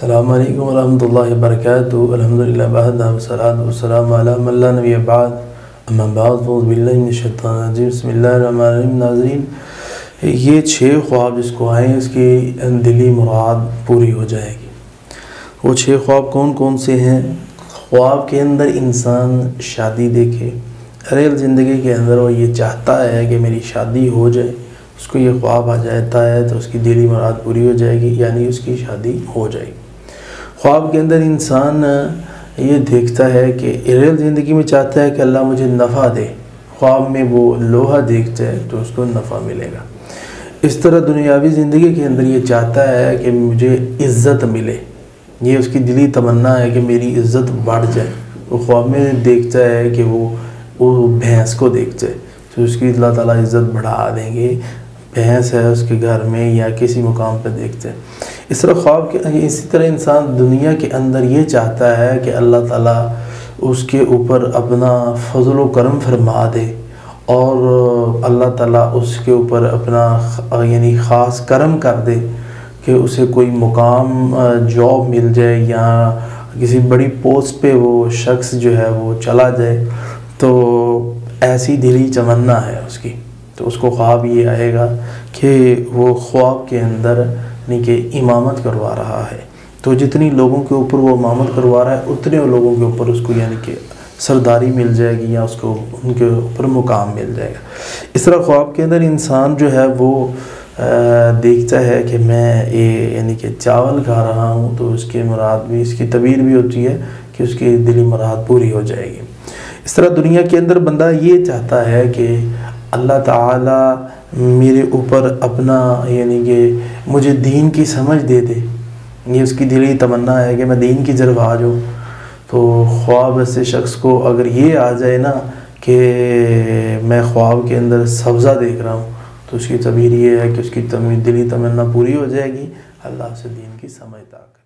السلام علیکم ورحمۃ اللہ وبرکاتہ۔ الحمدللہ وحدہ والصلاۃ والسلام علی من لا نبی بعد، اما بعد فاعوذ باللہ من الشیطان الرجیم، بسم اللہ الرحمن الرحیم۔ ناظرین، یہ 6 خواب جس کو آئیں اس کی دلی مراد پوری ہو جائے گی۔ وہ 6 خواب کون کون سے ہیں؟ خواب کے اندر انسان شادی دیکھے، ریل زندگی کے اندر وہ یہ چاہتا ہے کہ میری شادی ہو جائے، اس کو یہ خواب آ جاتا ہے تو اس کی دلی مراد پوری ہو جائے گی، یعنی اس کی شادی ہو جائے گی۔ خواب کے اندر انسان یہ دیکھتا ہے کہ ریل زندگی میں چاہتا ہے کہ اللہ مجھے نفع دے، خواب میں وہ لوہا دیکھتا ہے تو اس کو نفع ملے گا۔ اس طرح دنیاوی زندگی کے اندر یہ چاہتا ہے کہ مجھے عزت ملے، یہ اس کی دلی تمنا ہے کہ میری عزت بڑھ جائے۔ وہ خواب میں دیکھتا ہے کہ وہ بھینس کو دیکھتا ہے تو اس کی اللہ تعالیٰ عزت بڑھا دیں گے، بھینس ہے اس کے گھر میں یا کسی مقام پہ دیکھتے ہیں۔ اس طرح انسان دنیا کے اندر یہ چاہتا ہے کہ اللہ تعالیٰ اس کے اوپر اپنا فضل و کرم فرما دے، اور اللہ تعالیٰ اس کے اوپر اپنا یعنی خاص کرم کر دے کہ اسے کوئی مقام جاب مل جائے یا کسی بڑی پوسٹ پہ وہ شخص جو ہے وہ چلا جائے، تو ایسی دلی تمنا ہے اس کی۔ تو اس کو خواب یہ آئے گا کہ وہ خواب کے اندر یعنی کہ امامت کروا رہا ہے، تو جتنی لوگوں کے اوپر وہ امامت کروا رہا ہے اتنے لوگوں کے اوپر اس کو یعنی کہ سرداری مل جائے گی یا اس کو ان کے اوپر مقام مل جائے گا۔ اس طرح خواب کے اندر انسان جو ہے وہ دیکھتا ہے کہ میں یعنی کہ چاول کھا رہا ہوں، تو اس کے مراد بھی اس کی تعبیر بھی ہوتی ہے کہ اس کی دلی مراد پوری ہو جائے گی۔ اس طرح دنیا کے اندر بندہ یہ چاہتا ہے کہ اللہ تعالیٰ میرے اوپر اپنا یعنی کہ مجھے دین کی سمجھ دے دے، یہ اس کی دلی تمنا ہے کہ میں دین کی طرف آ جاؤں۔ تو خواب سے شخص کو اگر یہ آ جائے نا کہ میں خواب کے اندر سبزہ دیکھ رہا ہوں، تو اس کی تعبیر یہ ہے کہ اس کی دلی تمنا پوری ہو جائے گی، اللہ سے دین کی سمجھ عطا کرے۔